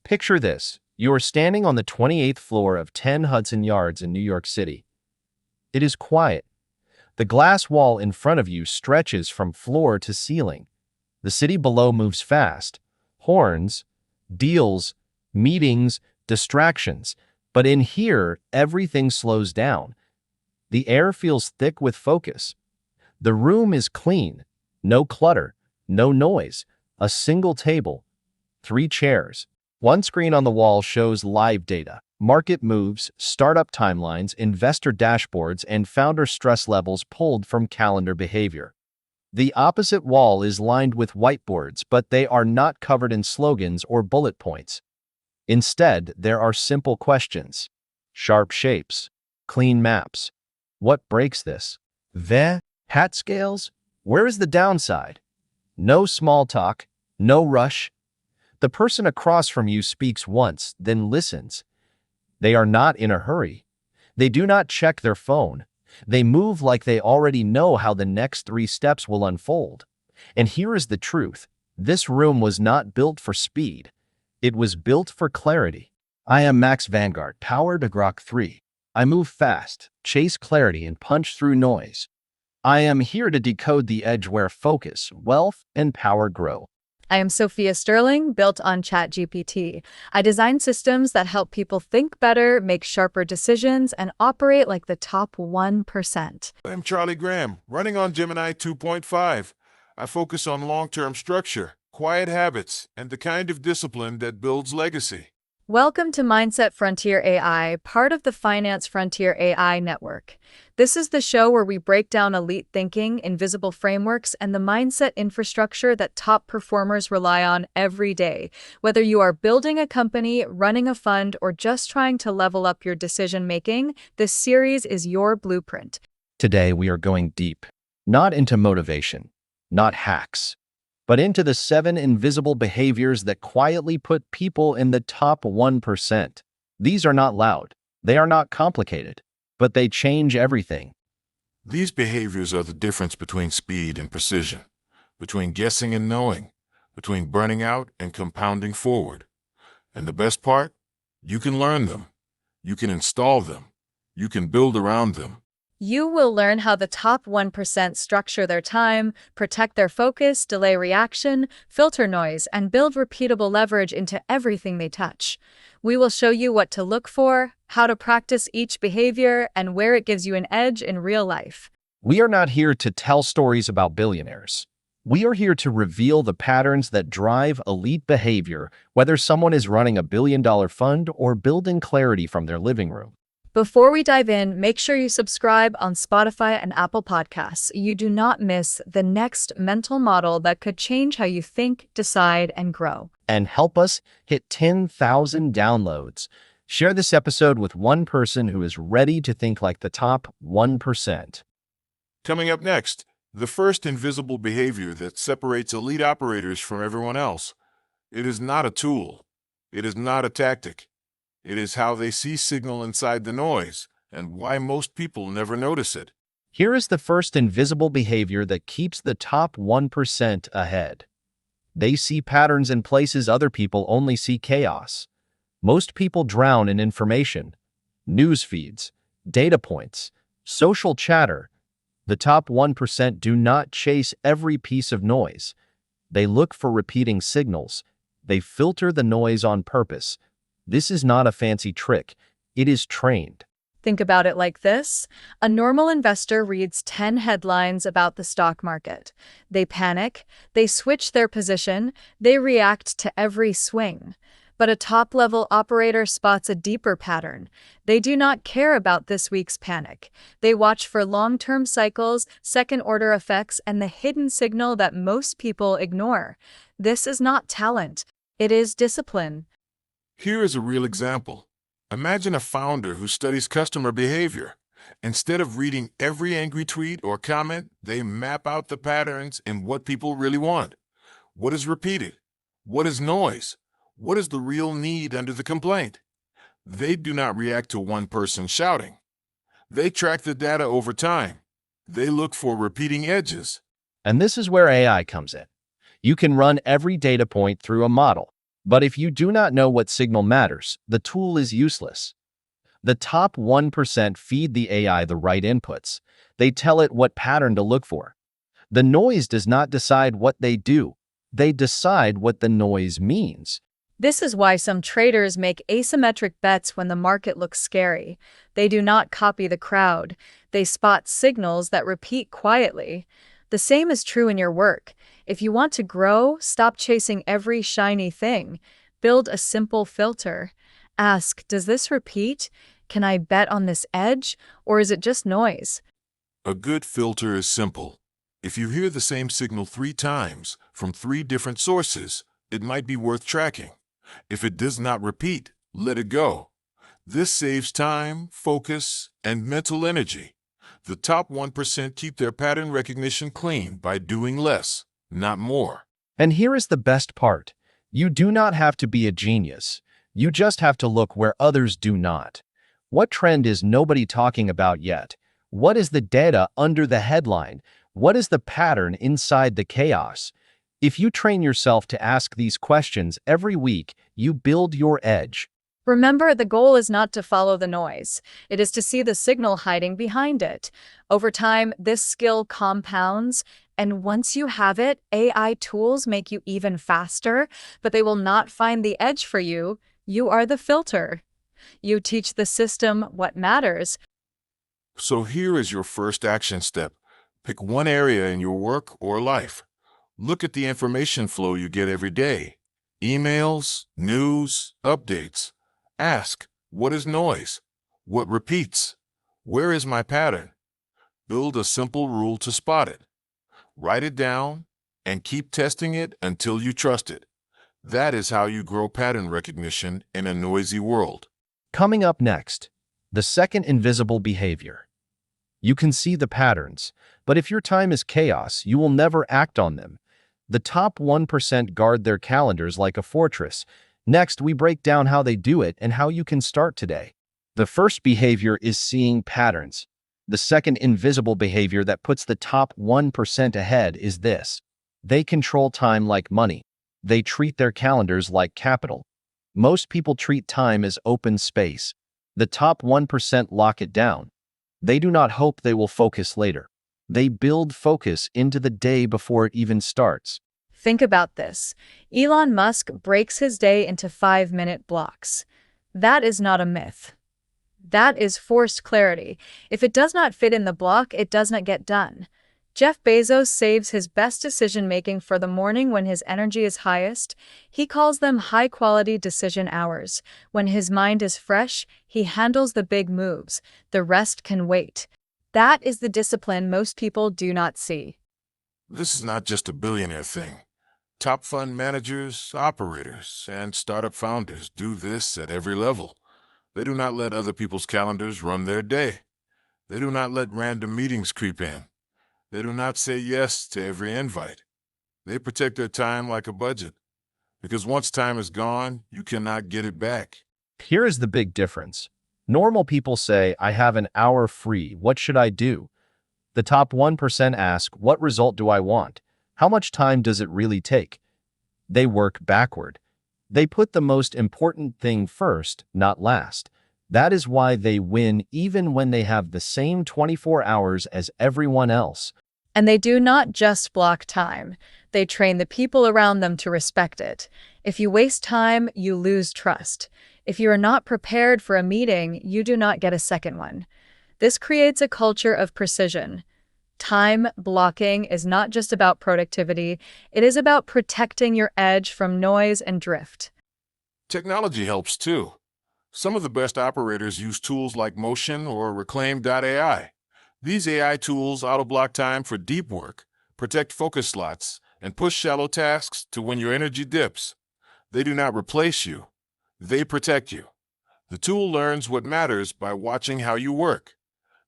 Picture this. You are standing on the 28th floor of 10 Hudson Yards in New York City. It is quiet. The glass wall in front of you stretches from floor to ceiling. The city below moves fast. Horns, deals, meetings, distractions. But in here, everything slows down. The air feels thick with focus. The room is clean. No clutter, no noise. A single table, 3 chairs. One screen on the wall shows live data, market moves, startup timelines, investor dashboards, and founder stress levels pulled from calendar behavior. The opposite wall is lined with whiteboards, but they are not covered in slogans or bullet points. Instead, there are simple questions. Sharp shapes. Clean maps. What breaks this? Hat scales? Where is the downside? No small talk. No rush. The person across from you speaks once, then listens. They are not in a hurry. They do not check their phone. They move like they already know how the next 3 steps will unfold. And here is the truth. This room was not built for speed. It was built for clarity. I am Max Vanguard, powered to Grok 3. I move fast, chase clarity, and punch through noise. I am here to decode the edge where focus, wealth, and power grow. I am Sophia Sterling, built on ChatGPT. I design systems that help people think better, make sharper decisions, and operate like the top 1%. I'm Charlie Graham, running on Gemini 2.5. I focus on long-term structure, quiet habits, and the kind of discipline that builds legacy. Welcome to Mindset Frontier AI, part of the Finance Frontier AI network. This is the show where we break down elite thinking, invisible frameworks, and the mindset infrastructure that top performers rely on every day. Whether you are building a company, running a fund, or just trying to level up your decision-making, this series is your blueprint. Today, we are going deep, not into motivation, not hacks, but into the 7 invisible behaviors that quietly put people in the top 1%. These are not loud. They are not complicated, but they change everything. These behaviors are the difference between speed and precision, between guessing and knowing, between burning out and compounding forward. And the best part? You can learn them. You can install them. You can build around them. You will learn how the top 1% structure their time, protect their focus, delay reaction, filter noise, and build repeatable leverage into everything they touch. We will show you what to look for, how to practice each behavior, and where it gives you an edge in real life. We are not here to tell stories about billionaires. We are here to reveal the patterns that drive elite behavior, whether someone is running a billion-dollar fund or building clarity from their living room. Before we dive in, make sure you subscribe on Spotify and Apple Podcasts so you do not miss the next mental model that could change how you think, decide, and grow. And help us hit 10,000 downloads. Share this episode with one person who is ready to think like the top 1%. Coming up next, the first invisible behavior that separates elite operators from everyone else. It is not a tool. It is not a tactic. It is how they see signal inside the noise, and why most people never notice it. Here is the first invisible behavior that keeps the top 1% ahead. They see patterns in places other people only see chaos. Most people drown in information, news feeds, data points, social chatter. The top 1% do not chase every piece of noise. They look for repeating signals. They filter the noise on purpose. This is not a fancy trick. It is trained. Think about it like this. A normal investor reads 10 headlines about the stock market. They panic, they switch their position, they react to every swing. But a top-level operator spots a deeper pattern. They do not care about this week's panic. They watch for long-term cycles, second-order effects, and the hidden signal that most people ignore. This is not talent. It is discipline. Here is a real example. Imagine a founder who studies customer behavior. Instead of reading every angry tweet or comment, they map out the patterns in what people really want. What is repeated? What is noise? What is the real need under the complaint? They do not react to one person shouting. They track the data over time. They look for repeating edges. And this is where AI comes in. You can run every data point through a model. But if you do not know what signal matters, the tool is useless. The top 1% feed the AI the right inputs. They tell it what pattern to look for. The noise does not decide what they do. They decide what the noise means. This is why some traders make asymmetric bets when the market looks scary. They do not copy the crowd. They spot signals that repeat quietly. The same is true in your work. If you want to grow, stop chasing every shiny thing. Build a simple filter. Ask, does this repeat? Can I bet on this edge? Or is it just noise? A good filter is simple. If you hear the same signal 3 times from 3 different sources, it might be worth tracking. If it does not repeat, let it go. This saves time, focus, and mental energy. The top 1% keep their pattern recognition clean by doing less, not more. And here is the best part. You do not have to be a genius. You just have to look where others do not. What trend is nobody talking about yet? What is the data under the headline? What is the pattern inside the chaos? If you train yourself to ask these questions every week, you build your edge. Remember, the goal is not to follow the noise. It is to see the signal hiding behind it. Over time, this skill compounds, and once you have it, AI tools make you even faster, but they will not find the edge for you. You are the filter. You teach the system what matters. So here is your first action step. Pick one area in your work or life. Look at the information flow you get every day. Emails, news, updates. Ask, what is noise? What repeats? Where is my pattern? Build a simple rule to spot it. Write it down and keep testing it until you trust it. That is how you grow pattern recognition in a noisy world. Coming up next, the second invisible behavior. You can see the patterns, but if your time is chaos, you will never act on them. The top 1% guard their calendars like a fortress. Next, we break down how they do it and how you can start today. The first behavior is seeing patterns. The second invisible behavior that puts the top 1% ahead is this. They control time like money. They treat their calendars like capital. Most people treat time as open space. The top 1% lock it down. They do not hope they will focus later. They build focus into the day before it even starts. Think about this. Elon Musk breaks his day into 5-minute blocks. That is not a myth. That is forced clarity. If it does not fit in the block, it does not get done. Jeff Bezos saves his best decision-making for the morning when his energy is highest. He calls them high-quality decision hours. When his mind is fresh, he handles the big moves. The rest can wait. That is the discipline most people do not see. This is not just a billionaire thing. Top fund managers, operators, and startup founders do this at every level. They do not let other people's calendars run their day. They do not let random meetings creep in. They do not say yes to every invite. They protect their time like a budget. Because once time is gone, you cannot get it back. Here is the big difference. Normal people say, I have an hour free. What should I do? The top 1% ask, what result do I want? How much time does it really take? They work backward. They put the most important thing first, not last. That is why they win even when they have the same 24 hours as everyone else. And they do not just block time. They train the people around them to respect it. If you waste time, you lose trust. If you are not prepared for a meeting, you do not get a second one. This creates a culture of precision. Time blocking is not just about productivity, it is about protecting your edge from noise and drift. Technology helps too. Some of the best operators use tools like Motion or Reclaim.ai. These AI tools auto-block time for deep work, protect focus slots, and push shallow tasks to when your energy dips. They do not replace you. They protect you. The tool learns what matters by watching how you work.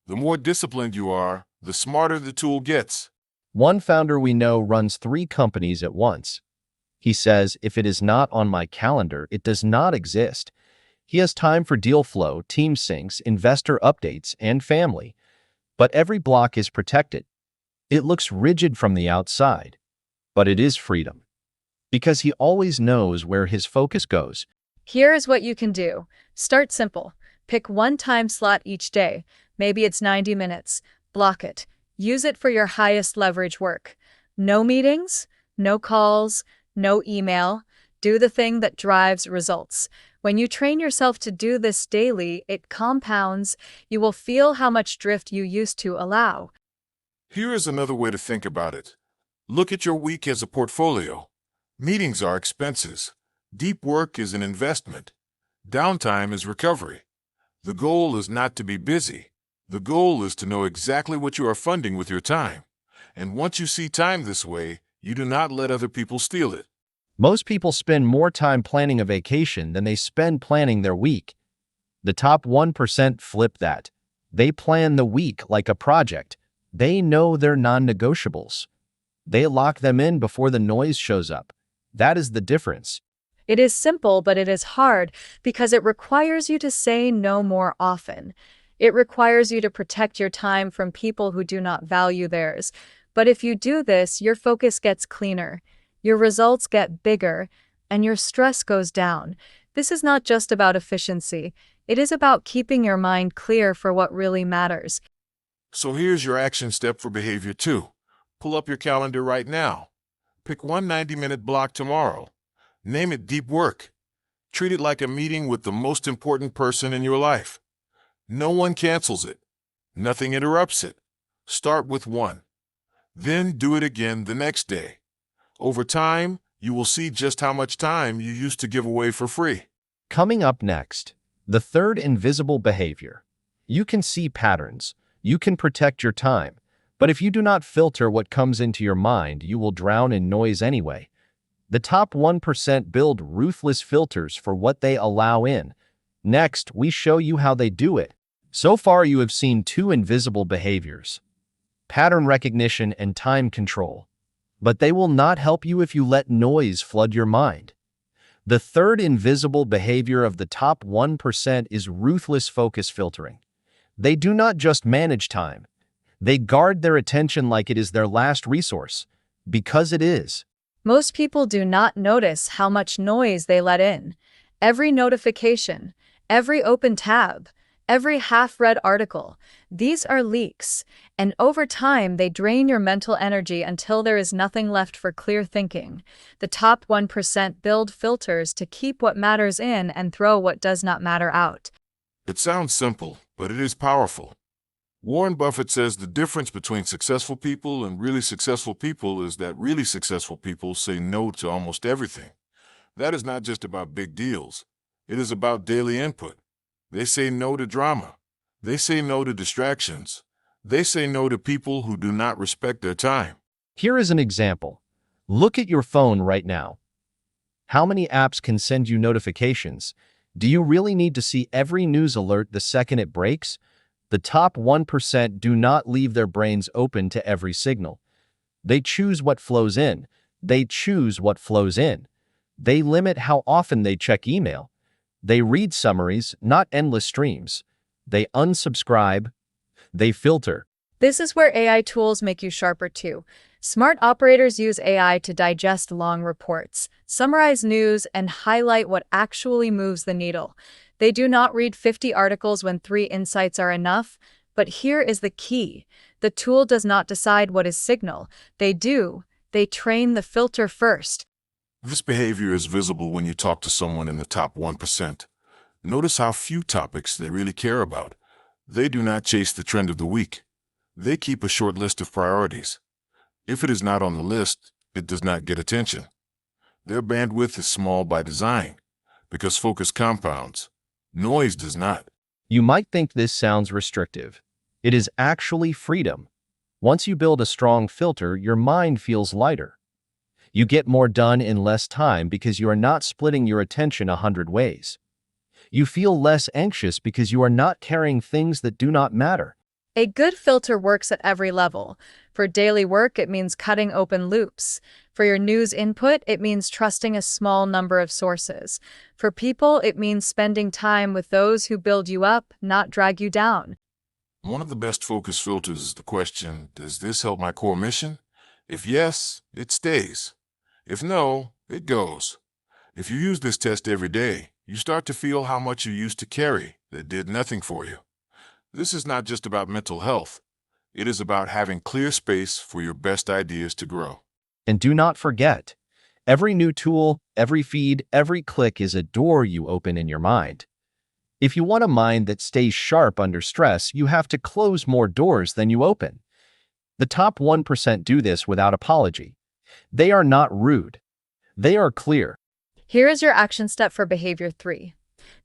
The more disciplined you are, the smarter the tool gets. One founder we know runs 3 companies at once. He says, if it is not on my calendar, it does not exist. He has time for deal flow, team syncs, investor updates, and family. But every block is protected. It looks rigid from the outside, but it is freedom. because he always knows where his focus goes. Here is what you can do. Start simple. Pick one time slot each day. Maybe it's 90 minutes. Block it. Use it for your highest leverage work. No meetings, no calls, no email. Do the thing that drives results. When you train yourself to do this daily, it compounds. You will feel how much drift you used to allow. Here is another way to think about it. Look at your week as a portfolio. Meetings are expenses. Deep work is an investment. Downtime is recovery. The goal is not to be busy. The goal is to know exactly what you are funding with your time. And once you see time this way, you do not let other people steal it. Most people spend more time planning a vacation than they spend planning their week. The top 1% flip that. They plan the week like a project. They know their non-negotiables. They lock them in before the noise shows up. That is the difference. It is simple, but it is hard because it requires you to say no more often. It requires you to protect your time from people who do not value theirs. But if you do this, your focus gets cleaner, your results get bigger, and your stress goes down. This is not just about efficiency. It is about keeping your mind clear for what really matters. So here's your action step for behavior 2. Pull up your calendar right now. Pick one 90-minute block tomorrow. Name it deep work. Treat it like a meeting with the most important person in your life. No one cancels it. Nothing interrupts it. Start with one. Then do it again the next day. Over time, you will see just how much time you used to give away for free. Coming up next, the third invisible behavior. You can see patterns. You can protect your time. But if you do not filter what comes into your mind, you will drown in noise anyway. The top 1% build ruthless filters for what they allow in. Next, we show you how they do it. So far, you have seen two invisible behaviors: pattern recognition and time control. But they will not help you if you let noise flood your mind. The third invisible behavior of the top 1% is ruthless focus filtering. They do not just manage time. They guard their attention like it is their last resource, because it is. Most people do not notice how much noise they let in. Every notification, every open tab, every half-read article, these are leaks, and over time they drain your mental energy until there is nothing left for clear thinking. The top 1% build filters to keep what matters in and throw what does not matter out. It sounds simple, but it is powerful. Warren Buffett says the difference between successful people and really successful people is that really successful people say no to almost everything. That is not just about big deals. It is about daily input. They say no to drama. They say no to distractions. They say no to people who do not respect their time. Here is an example. Look at your phone right now. How many apps can send you notifications? Do you really need to see every news alert the second it breaks? The top 1% do not leave their brains open to every signal. They choose what flows in. They choose what flows in. They limit how often they check email. They read summaries, not endless streams. They unsubscribe. They filter. This is where AI tools make you sharper too. Smart operators use AI to digest long reports, summarize news, and highlight what actually moves the needle. They do not read 50 articles when 3 insights are enough, but here is the key. The tool does not decide what is signal. They train the filter first. This behavior is visible when you talk to someone in the top 1%. Notice how few topics they really care about. They do not chase the trend of the week. They keep a short list of priorities. If it is not on the list, it does not get attention. Their bandwidth is small by design, because focus compounds. Noise does not. You might think this sounds restrictive. It is actually freedom. Once you build a strong filter, your mind feels lighter. You get more done in less time because you are not splitting your attention 100 ways. You feel less anxious because you are not carrying things that do not matter. A good filter works at every level. For daily work, it means cutting open loops. For your news input, it means trusting a small number of sources. For people, it means spending time with those who build you up, not drag you down. One of the best focus filters is the question, does this help my core mission? If yes, it stays. If no, It goes. If you use this test every day, you start to feel how much you used to carry that did nothing for you. This is not just about mental health. It is about having clear space for your best ideas to grow. And do not forget, every new tool, every feed, every click is a door you open in your mind. If you want a mind that stays sharp under stress, you have to close more doors than you open. The top 1% do this without apology. They are not rude. They are clear. Here is your action step for behavior 3.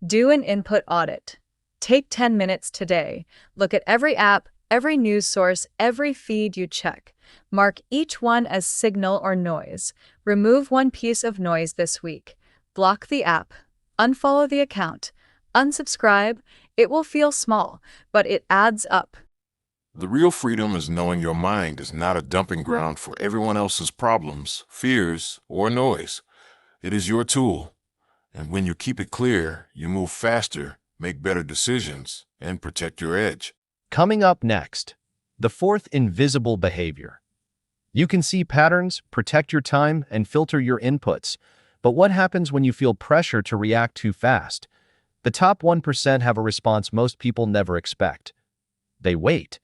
Do an input audit. Take 10 minutes today. Look at every app, every news source, every feed you check. Mark each one as signal or noise. Remove one piece of noise this week. Block the app. Unfollow the account. Unsubscribe. It will feel small, but it adds up. The real freedom is knowing your mind is not a dumping ground for everyone else's problems, fears, or noise. It is your tool. And when you keep it clear, you move faster, make better decisions, and protect your edge. Coming up next, the fourth invisible behavior. You can see patterns, protect your time, and filter your inputs. But what happens when you feel pressure to react too fast? The top 1% have a response most people never expect. They wait.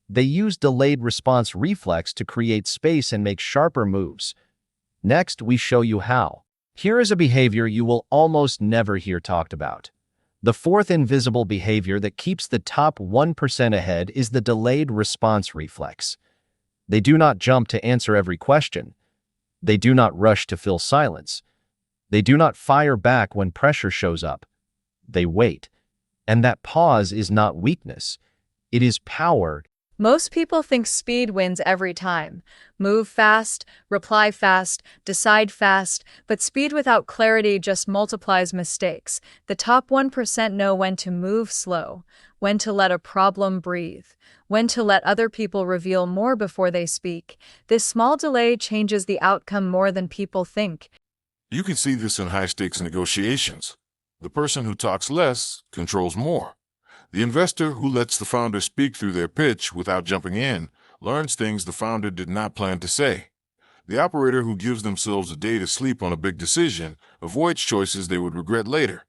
They use delayed response reflex to create space and make sharper moves. Next, we show you how. Here is a behavior you will almost never hear talked about. The fourth invisible behavior that keeps the top 1% ahead is the delayed response reflex. They do not jump to answer every question. They do not rush to fill silence. They do not fire back when pressure shows up. They wait. And that pause is not weakness. It is power. Most people think speed wins every time. Move fast, reply fast, decide fast, but speed without clarity just multiplies mistakes. The top 1% know when to move slow, when to let a problem breathe, when to let other people reveal more before they speak. This small delay changes the outcome more than people think. You can see this in high-stakes negotiations. The person who talks less controls more. The investor who lets the founder speak through their pitch without jumping in learns things the founder did not plan to say. The operator who gives themselves a day to sleep on a big decision avoids choices they would regret later.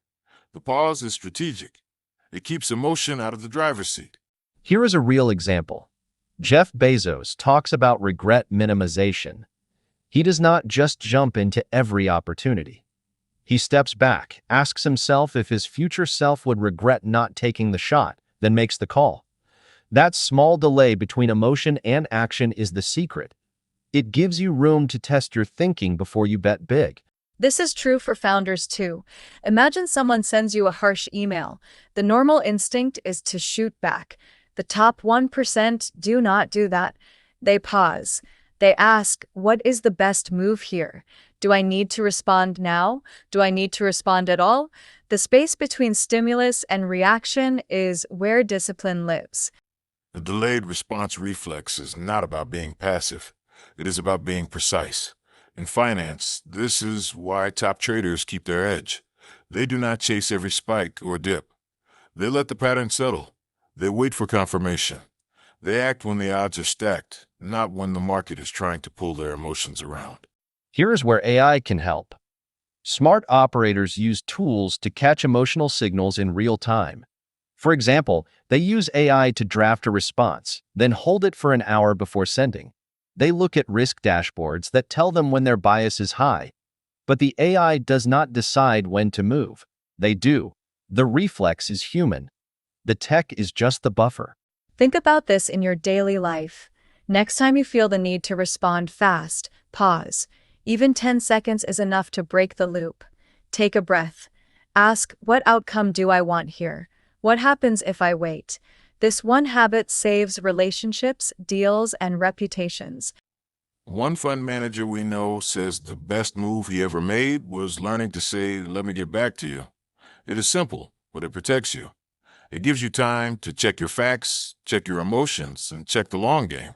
The pause is strategic. It keeps emotion out of the driver's seat. Here is a real example. Jeff Bezos talks about regret minimization. He does not just jump into every opportunity. He steps back, asks himself if his future self would regret not taking the shot, then makes the call. That small delay between emotion and action is the secret. It gives you room to test your thinking before you bet big. This is true for founders too. Imagine someone sends you a harsh email. The normal instinct is to shoot back. The top 1% do not do that. They pause. They ask, what is the best move here? Do I need to respond now? Do I need to respond at all? The space between stimulus and reaction is where discipline lives. The delayed response reflex is not about being passive. It is about being precise. In finance, this is why top traders keep their edge. They do not chase every spike or dip. They let the pattern settle. They wait for confirmation. They act when the odds are stacked, not when the market is trying to pull their emotions around. Here is where AI can help. Smart operators use tools to catch emotional signals in real time. For example, they use AI to draft a response, then hold it for an hour before sending. They look at risk dashboards that tell them when their bias is high. But the AI does not decide when to move. They do. The reflex is human. The tech is just the buffer. Think about this in your daily life. Next time you feel the need to respond fast, pause. Even 10 seconds is enough to break the loop. Take a breath. Ask, what outcome do I want here? What happens if I wait? This one habit saves relationships, deals, and reputations. One fund manager we know says the best move he ever made was learning to say, let me get back to you. It is simple, but it protects you. It gives you time to check your facts, check your emotions, and check the long game.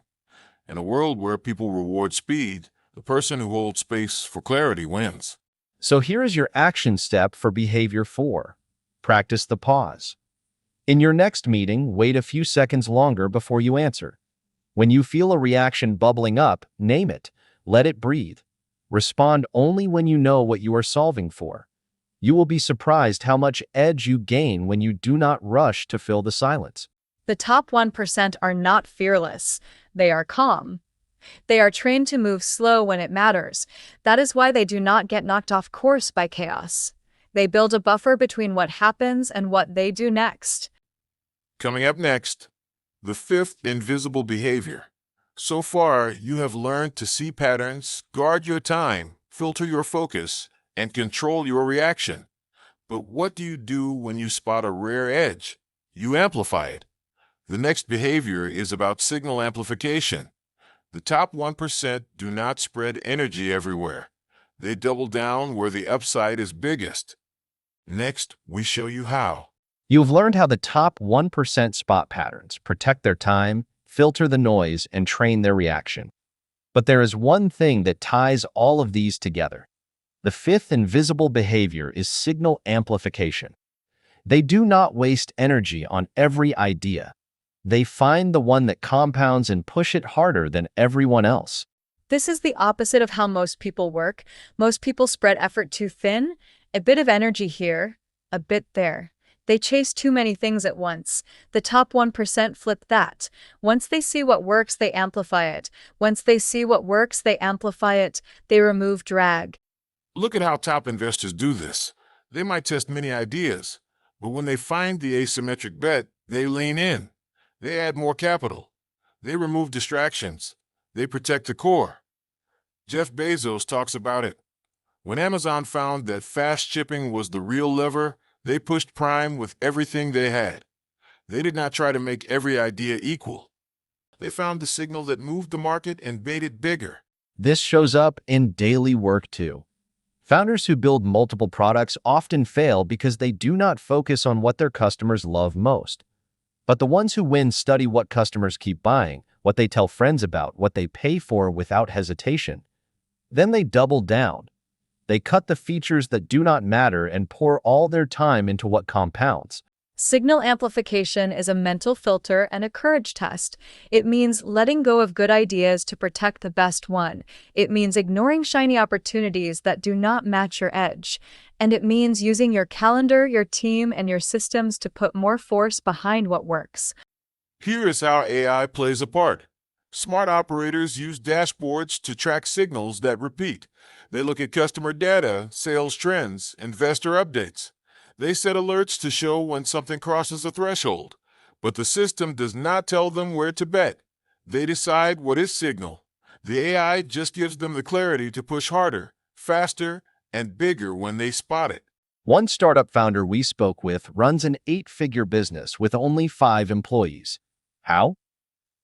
In a world where people reward speed, the person who holds space for clarity wins. So here is your action step for behavior 4. Practice the pause. In your next meeting, wait a few seconds longer before you answer. When you feel a reaction bubbling up, name it. Let it breathe. Respond only when you know what you are solving for. You will be surprised how much edge you gain when you do not rush to fill the silence. The top 1% are not fearless. They are calm. They are trained to move slow when it matters. That is why they do not get knocked off course by chaos. They build a buffer between what happens and what they do next. Coming up next, the fifth invisible behavior. So far, you have learned to see patterns, guard your time, filter your focus, and control your reaction. But what do you do when you spot a rare edge? You amplify it. The next behavior is about signal amplification. The top 1% do not spread energy everywhere. They double down where the upside is biggest. Next, we show you how. You've learned how the top 1% spot patterns, protect their time, filter the noise, and train their reaction. But there is one thing that ties all of these together. The fifth invisible behavior is signal amplification. They do not waste energy on every idea. They find the one that compounds and push it harder than everyone else. This is the opposite of how most people work. Most people spread effort too thin, a bit of energy here, a bit there. They chase too many things at once. The top 1% flip that. Once they see what works, they amplify it. Once they see what works, they amplify it. They remove drag. Look at how top investors do this. They might test many ideas, but when they find the asymmetric bet, they lean in. They add more capital. They remove distractions. They protect the core. Jeff Bezos talks about it. When Amazon found that fast shipping was the real lever, they pushed Prime with everything they had. They did not try to make every idea equal. They found the signal that moved the market and made it bigger. This shows up in daily work too. Founders who build multiple products often fail because they do not focus on what their customers love most. But the ones who win study what customers keep buying, what they tell friends about, what they pay for without hesitation. Then they double down. They cut the features that do not matter and pour all their time into what compounds. Signal amplification is a mental filter and a courage test. It means letting go of good ideas to protect the best one. It means ignoring shiny opportunities that do not match your edge. And it means using your calendar, your team, and your systems to put more force behind what works. Here is how AI plays a part. Smart operators use dashboards to track signals that repeat. They look at customer data, sales trends, investor updates. They set alerts to show when something crosses a threshold. But the system does not tell them where to bet. They decide what is signal. The AI just gives them the clarity to push harder, faster, and bigger when they spot it. One startup founder we spoke with runs an 8-figure business with only 5 employees. How?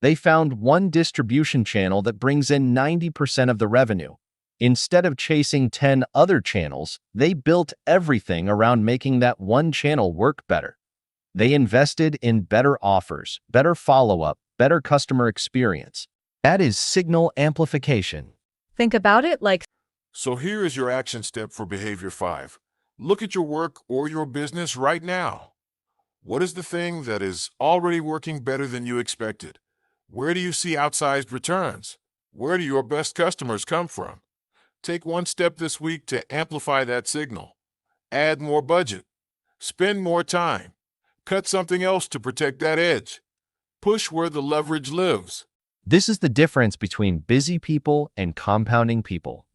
They found one distribution channel that brings in 90% of the revenue. Instead of chasing 10 other channels, they built everything around making that one channel work better. They invested in better offers, better follow-up, better customer experience. That is signal amplification. Think about it like So here is your action step for behavior 5. Look at your work or your business right now. What is the thing that is already working better than you expected? Where do you see outsized returns? Where do your best customers come from? Take one step this week to amplify that signal. Add more budget. Spend more time. Cut something else to protect that edge. Push where the leverage lives. This is the difference between busy people and compounding people.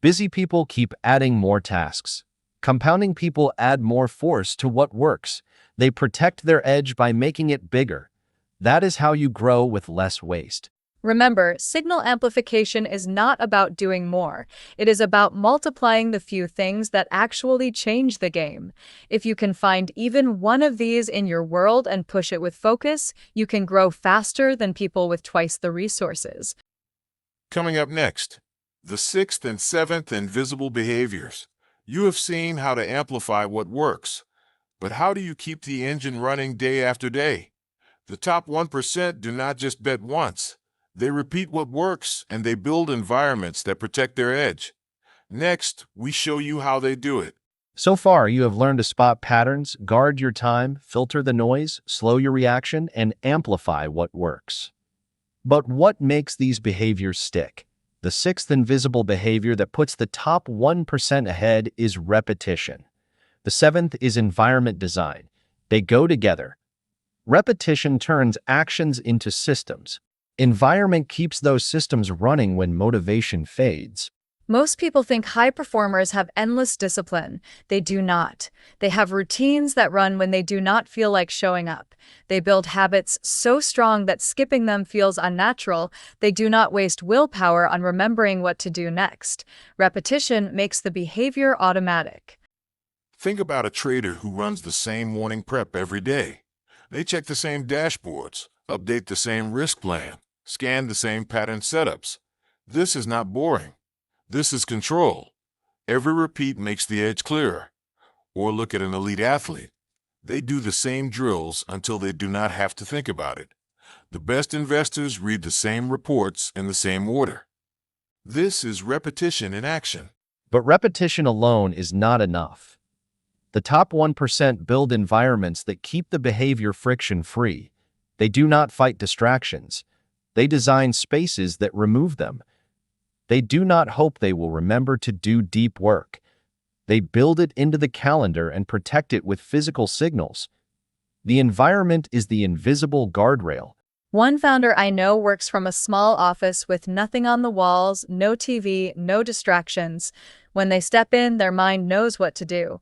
Busy people keep adding more tasks. Compounding people add more force to what works. They protect their edge by making it bigger. That is how you grow with less waste. Remember, signal amplification is not about doing more. It is about multiplying the few things that actually change the game. If you can find even one of these in your world and push it with focus, you can grow faster than people with twice the resources. Coming up next, the 6th and 7th invisible behaviors. You have seen how to amplify what works, but how do you keep the engine running day after day? The top 1% do not just bet once. They repeat what works, and they build environments that protect their edge. Next, we show you how they do it. So far, you have learned to spot patterns, guard your time, filter the noise, slow your reaction, and amplify what works. But what makes these behaviors stick? The sixth invisible behavior that puts the top 1% ahead is repetition. The seventh is environment design. They go together. Repetition turns actions into systems. Environment keeps those systems running when motivation fades. Most people think high performers have endless discipline. They do not. They have routines that run when they do not feel like showing up. They build habits so strong that skipping them feels unnatural. They do not waste willpower on remembering what to do next. Repetition makes the behavior automatic. Think about a trader who runs the same morning prep every day. They check the same dashboards, update the same risk plan, scan the same pattern setups. This is not boring. This is control. Every repeat makes the edge clearer. Or look at an elite athlete. They do the same drills until they do not have to think about it. The best investors read the same reports in the same order. This is repetition in action. But repetition alone is not enough. The top 1% build environments that keep the behavior friction-free. They do not fight distractions. They design spaces that remove them. They do not hope they will remember to do deep work. They build it into the calendar and protect it with physical signals. The environment is the invisible guardrail. One founder I know works from a small office with nothing on the walls, no TV, no distractions. When they step in, their mind knows what to do.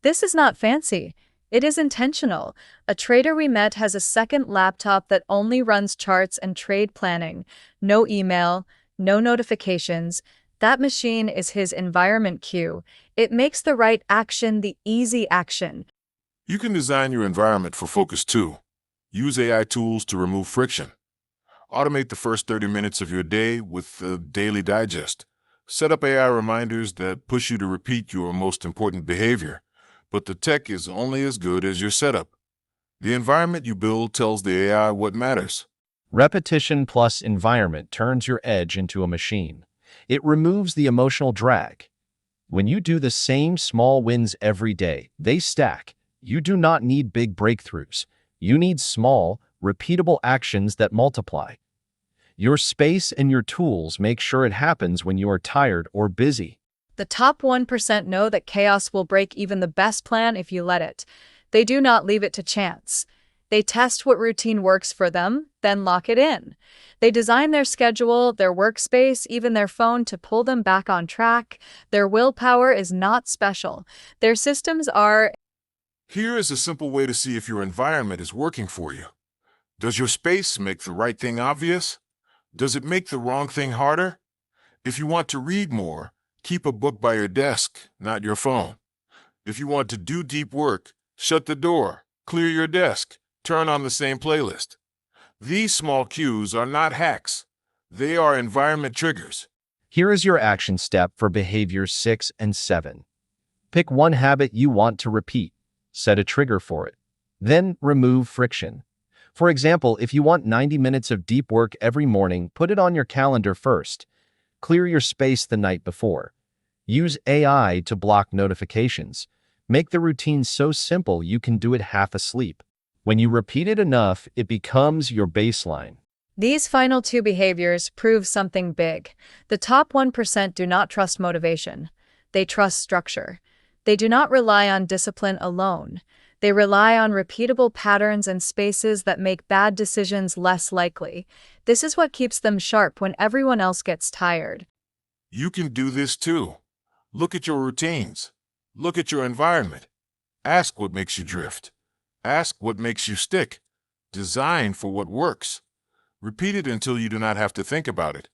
This is not fancy. It is intentional. A trader we met has a second laptop that only runs charts and trade planning. No email, no notifications. That machine is his environment cue. It makes the right action the easy action. You can design your environment for focus too. Use AI tools to remove friction. Automate the first 30 minutes of your day with a daily digest. Set up AI reminders that push you to repeat your most important behavior. But the tech is only as good as your setup. The environment you build tells the AI what matters. Repetition plus environment turns your edge into a machine. It removes the emotional drag. When you do the same small wins every day, they stack. You do not need big breakthroughs. You need small, repeatable actions that multiply. Your space and your tools make sure it happens when you are tired or busy. The top 1% know that chaos will break even the best plan if you let it. They do not leave it to chance. They test what routine works for them, then lock it in. They design their schedule, their workspace, even their phone to pull them back on track. Their willpower is not special. Their systems are. Here is a simple way to see if your environment is working for you. Does your space make the right thing obvious? Does it make the wrong thing harder? If you want to read more, keep a book by your desk, not your phone. If you want to do deep work, shut the door, clear your desk, turn on the same playlist. These small cues are not hacks. They are environment triggers. Here is your action step for behaviors 6 and 7. Pick one habit you want to repeat. Set a trigger for it. Then remove friction. For example, if you want 90 minutes of deep work every morning, put it on your calendar first. Clear your space the night before. Use AI to block notifications. Make the routine so simple you can do it half asleep. When you repeat it enough, it becomes your baseline. These final two behaviors prove something big. The top 1% do not trust motivation. They trust structure. They do not rely on discipline alone. They rely on repeatable patterns and spaces that make bad decisions less likely. This is what keeps them sharp when everyone else gets tired. You can do this too. Look at your routines. Look at your environment. Ask what makes you drift. Ask what makes you stick. Design for what works. Repeat it until you do not have to think about it.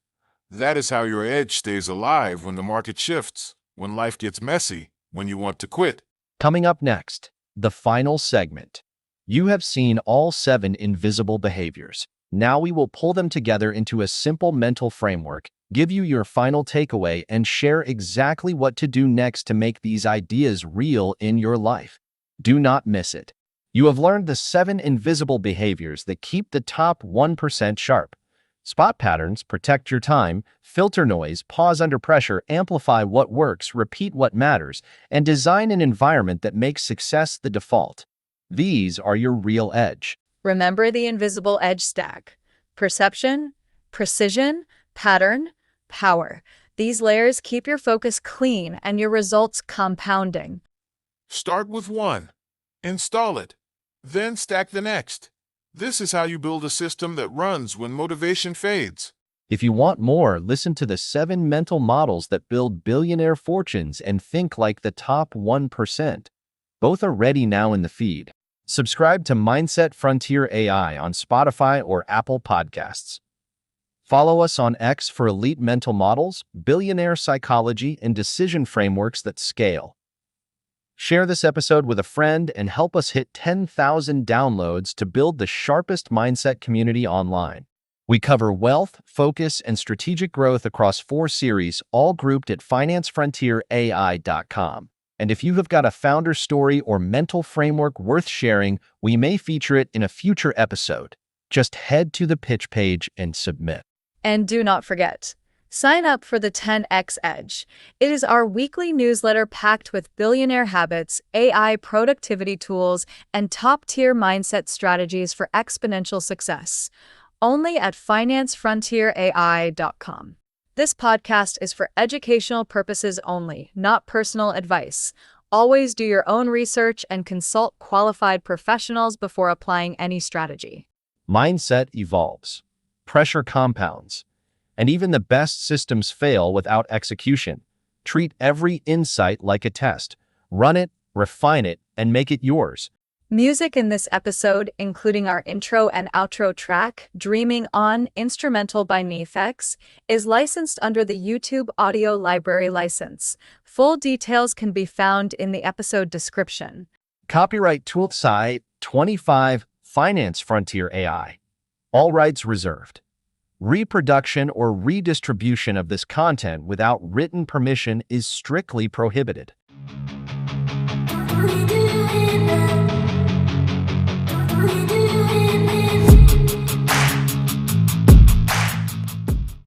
That is how your edge stays alive when the market shifts, when life gets messy, when you want to quit. Coming up next, the final segment. You have seen all 7 invisible behaviors. Now we will pull them together into a simple mental framework, give you your final takeaway, and share exactly what to do next to make these ideas real in your life. Do not miss it. You have learned the 7 invisible behaviors that keep the top 1% sharp. Spot patterns, protect your time, filter noise, pause under pressure, amplify what works, repeat what matters, and design an environment that makes success the default. These are your real edge. Remember the invisible edge stack: perception, precision, pattern, Power. These layers keep your focus clean and your results compounding. Start with one, install it, then stack the next. This is how you build a system that runs when motivation fades. If you want more, listen to the 7 mental models that build billionaire fortunes and think like the top 1%. Both are ready now in the feed. Subscribe to Mindset Frontier AI on Spotify or Apple Podcasts. Follow us on X for elite mental models, billionaire psychology, and decision frameworks that scale. Share this episode with a friend and help us hit 10,000 downloads to build the sharpest mindset community online. We cover wealth, focus, and strategic growth across 4 series, all grouped at financefrontierai.com. And if you have got a founder story or mental framework worth sharing, we may feature it in a future episode. Just head to the pitch page and submit. And do not forget, sign up for the 10X Edge. It is our weekly newsletter packed with billionaire habits, AI productivity tools, and top-tier mindset strategies for exponential success. Only at financefrontierai.com. This podcast is for educational purposes only, not personal advice. Always do your own research and consult qualified professionals before applying any strategy. Mindset evolves. Pressure compounds. And even the best systems fail without execution. Treat every insight like a test. Run it, refine it, and make it yours. Music in this episode, including our intro and outro track, Dreaming On, instrumental by Nefex, is licensed under the YouTube Audio Library license. Full details can be found in the episode description. Copyright Toolsite 25 Finance Frontier AI. All rights reserved. Reproduction or redistribution of this content without written permission is strictly prohibited.